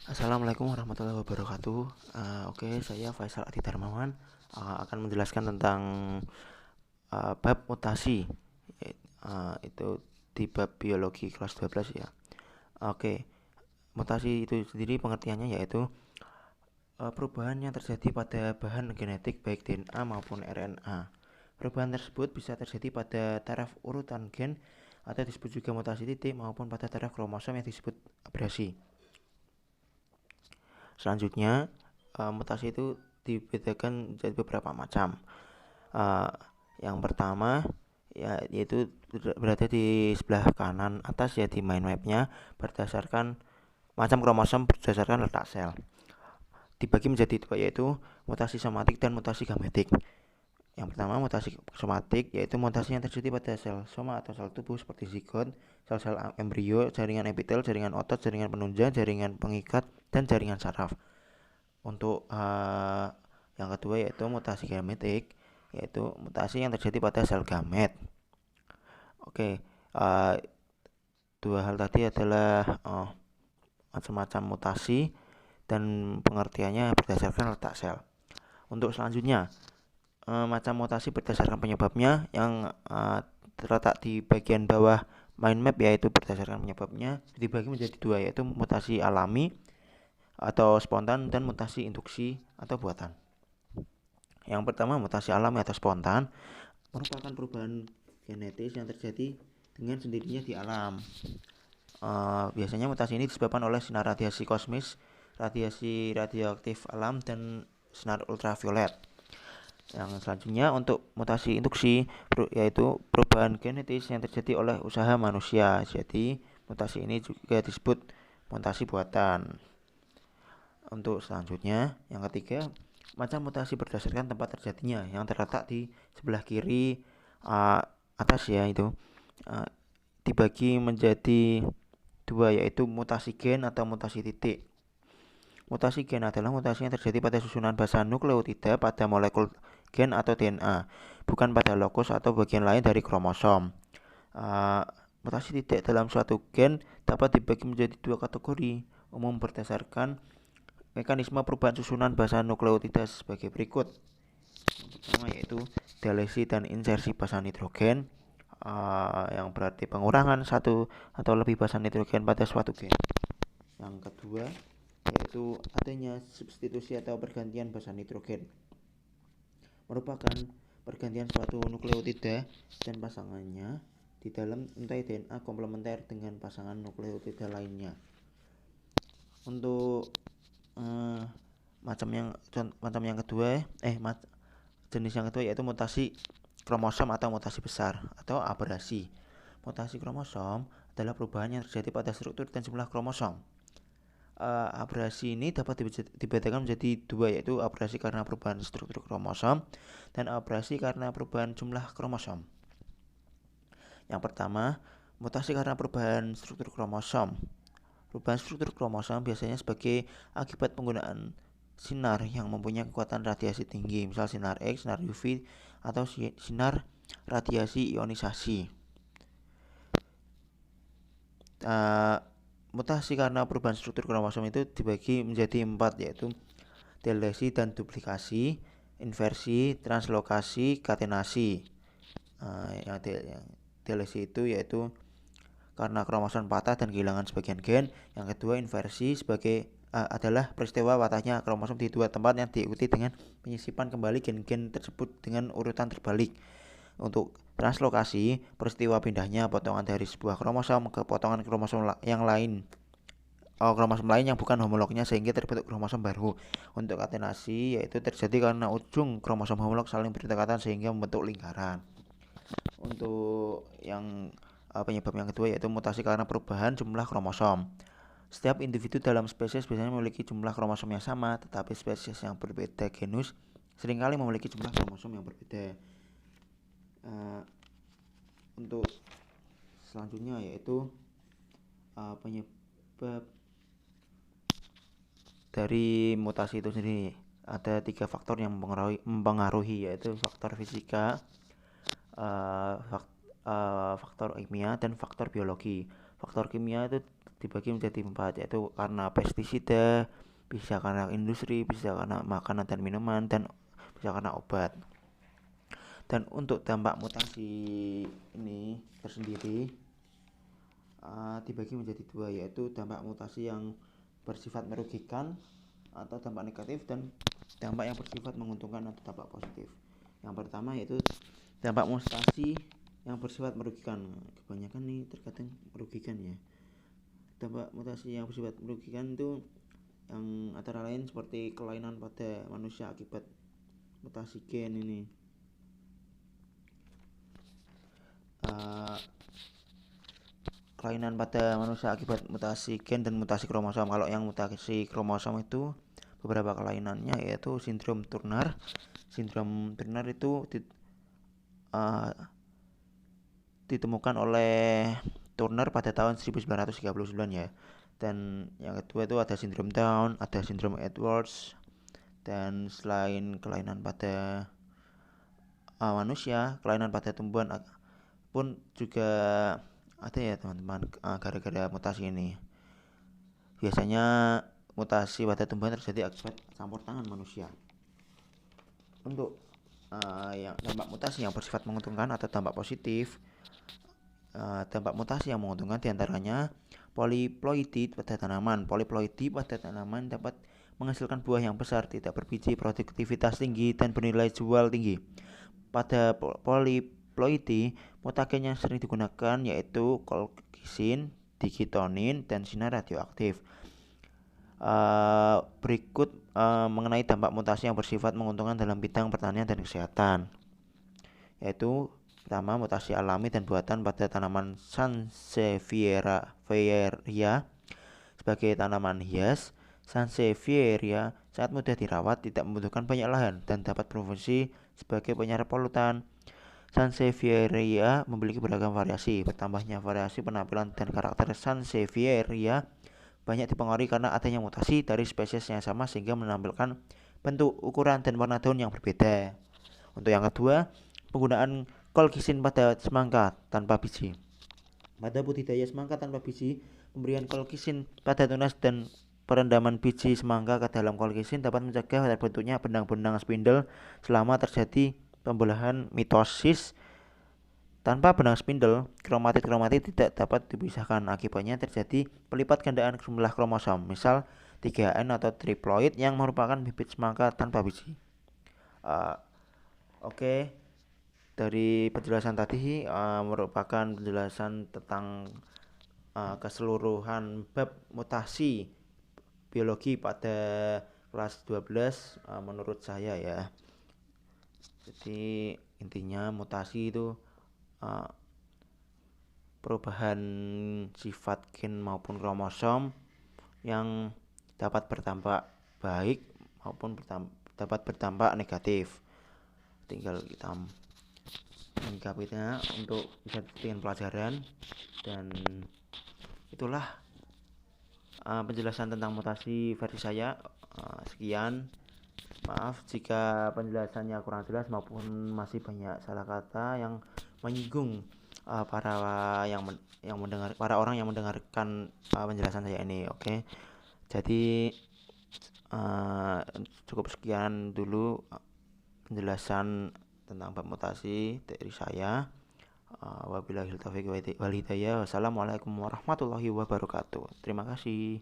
Assalamualaikum warahmatullahi wabarakatuh. Oke, saya Faisal Adi Darmawan akan menjelaskan tentang bab mutasi. Itu di bab biologi kelas 12 ya. Oke, mutasi itu sendiri pengertiannya yaitu perubahan yang terjadi pada bahan genetik baik DNA maupun RNA. Perubahan tersebut bisa terjadi pada taraf urutan gen atau disebut juga mutasi titik maupun pada taraf kromosom yang disebut abrasi. Selanjutnya, mutasi itu dibedakan jadi beberapa macam. Uh, yang pertama yaitu berada di sebelah kanan atas ya di mind mapnya berdasarkan macam kromosom berdasarkan letak sel. Dibagi menjadi dua yaitu mutasi somatik dan mutasi gametik. Yang pertama mutasi somatik yaitu mutasi yang terjadi pada sel soma atau sel tubuh seperti zigot, sel-sel embrio, jaringan epitel, jaringan otot, jaringan penunjang, jaringan pengikat, dan jaringan saraf. Untuk yang kedua yaitu mutasi gametik, yaitu mutasi yang terjadi pada sel gamet. Oke, dua hal tadi adalah macam-macam mutasi dan pengertiannya berdasarkan letak sel. Untuk selanjutnya, macam mutasi berdasarkan penyebabnya yang terletak di bagian bawah mind map yaitu berdasarkan penyebabnya dibagi menjadi dua yaitu mutasi alami atau spontan dan mutasi induksi atau buatan. Yang pertama mutasi alami atau spontan merupakan perubahan genetis yang terjadi dengan sendirinya di alam. Biasanya mutasi ini disebabkan oleh sinar radiasi kosmis, radiasi radioaktif alam, dan sinar ultraviolet. Yang selanjutnya untuk mutasi induksi yaitu perubahan genetis yang terjadi oleh usaha manusia. Jadi mutasi ini juga disebut mutasi buatan. Untuk selanjutnya yang ketiga macam mutasi berdasarkan tempat terjadinya yang terletak di sebelah kiri atas ya itu dibagi menjadi dua yaitu mutasi gen atau mutasi titik. Mutasi gen adalah mutasi yang terjadi pada susunan basa nukleotida pada molekul gen atau DNA, bukan pada lokus atau bagian lain dari kromosom. Mutasi titik dalam suatu gen dapat dibagi menjadi dua kategori umum berdasarkan mekanisme perubahan susunan basa nukleotida sebagai berikut. Yang pertama yaitu delesi dan insersi basa nitrogen, yang berarti pengurangan satu atau lebih basa nitrogen pada suatu gen. Yang kedua yaitu adanya substitusi atau pergantian basa nitrogen, merupakan pergantian suatu nukleotida dan pasangannya di dalam untai DNA komplementer dengan pasangan nukleotida lainnya. Untuk macam yang kedua jenis yang kedua yaitu mutasi kromosom atau mutasi besar atau abrasi. Mutasi kromosom adalah perubahan yang terjadi pada struktur dan jumlah kromosom. Abrasi ini dapat dibedakan menjadi dua yaitu abrasi karena perubahan struktur kromosom dan abrasi karena perubahan jumlah kromosom. Yang pertama, mutasi karena perubahan struktur kromosom. Perubahan struktur kromosom biasanya sebagai akibat penggunaan sinar yang mempunyai kekuatan radiasi tinggi, misal sinar X, sinar UV, atau sinar radiasi ionisasi. Mutasi karena perubahan struktur kromosom itu dibagi menjadi 4 yaitu delesi dan duplikasi, inversi, translokasi, katenasi. Yang delesi itu yaitu karena kromosom patah dan kehilangan sebagian gen. Yang kedua inversi adalah peristiwa patahnya kromosom di dua tempat yang diikuti dengan penyisipan kembali gen-gen tersebut dengan urutan terbalik. Untuk translokasi, peristiwa pindahnya potongan dari sebuah kromosom ke potongan kromosom yang lain kromosom lain yang bukan homolognya sehingga terbentuk kromosom baru. Untuk katenasi yaitu terjadi karena ujung kromosom homolog saling berdekatan sehingga membentuk lingkaran. Untuk yang penyebab yang kedua yaitu mutasi karena perubahan jumlah kromosom. Setiap individu dalam spesies biasanya memiliki jumlah kromosom yang sama, tetapi spesies yang berbeda genus seringkali memiliki jumlah kromosom yang berbeda. Untuk selanjutnya yaitu penyebab dari mutasi itu sendiri. Ada 3 faktor yang mempengaruhi yaitu faktor fisika, faktor kimia, dan faktor biologi. Faktor kimia itu dibagi menjadi 4, yaitu karena pestisida, bisa karena industri, bisa karena makanan dan minuman, dan bisa karena obat. Dan untuk dampak mutasi ini tersendiri dibagi menjadi 2, yaitu dampak mutasi yang bersifat merugikan atau dampak negatif, dan dampak yang bersifat menguntungkan atau dampak positif. Yang pertama yaitu dampak mutasi yang bersifat merugikan. Kebanyakan nih terkadang merugikan ya. Dampak mutasi yang bersifat merugikan itu yang antara lain seperti kelainan pada manusia akibat mutasi gen ini. Kelainan pada manusia akibat mutasi gen dan mutasi kromosom. Kalau yang mutasi kromosom itu beberapa kelainannya yaitu sindrom Turner. Sindrom Turner itu ditemukan oleh Turner pada tahun 1939 ya. Dan yang kedua itu ada sindrom Down, ada sindrom Edwards. Dan selain kelainan pada manusia, kelainan pada tumbuhan pun juga ada ya teman-teman, gara-gara mutasi ini. Biasanya mutasi pada tumbuhan terjadi akibat campur tangan manusia. Untuk yang dampak mutasi yang bersifat menguntungkan atau dampak positif, dampak mutasi yang menguntungkan diantaranya poliploidi pada tanaman. Poliploidi pada tanaman dapat menghasilkan buah yang besar, tidak berbiji, produktivitas tinggi, dan bernilai jual tinggi. Pada poliploidi, mutagen yang sering digunakan yaitu kolkisin, digitonin, dan sinar radioaktif. Berikut mengenai dampak mutasi yang bersifat menguntungkan dalam bidang pertanian dan kesehatan, yaitu pertama, mutasi alami dan buatan pada tanaman Sansevieria sebagai tanaman hias. Sansevieria sangat mudah dirawat, tidak membutuhkan banyak lahan, dan dapat berfungsi sebagai penyerap polutan. Sansevieria memiliki beragam variasi. Bertambahnya variasi penampilan dan karakter Sansevieria banyak dipengaruhi karena adanya mutasi dari spesies yang sama sehingga menampilkan bentuk, ukuran, dan warna daun yang berbeda. Untuk yang kedua, penggunaan kolkisin pada semangka tanpa biji. Pada budidaya semangka tanpa biji, pemberian kolkisin pada tunas dan perendaman biji semangka ke dalam kolkisin dapat mencegah terbentuknya benang-benang spindle selama terjadi pembelahan mitosis. Tanpa benang spindle, kromatid-kromatid tidak dapat dipisahkan. Akibatnya terjadi pelipat gandaan jumlah kromosom, misal 3N atau triploid yang merupakan bibit semangka tanpa biji. Oke. Dari penjelasan tadi merupakan penjelasan tentang keseluruhan bab mutasi biologi pada kelas 12 menurut saya ya. Jadi intinya mutasi itu perubahan sifat gen maupun kromosom yang dapat berdampak baik maupun dapat berdampak negatif. Tinggal kita menyikapinya untuk bisa dengan pelajaran. Dan itulah penjelasan tentang mutasi versi saya. Sekian, maaf jika penjelasannya kurang jelas maupun masih banyak salah kata yang menyinggung para orang yang mendengarkan penjelasan saya ini. Oke. Jadi cukup sekian dulu penjelasan tentang bab mutasi dari saya. Wabillahi taufiq wal hidayah. Wassalamualaikum warahmatullahi wabarakatuh. Terima kasih.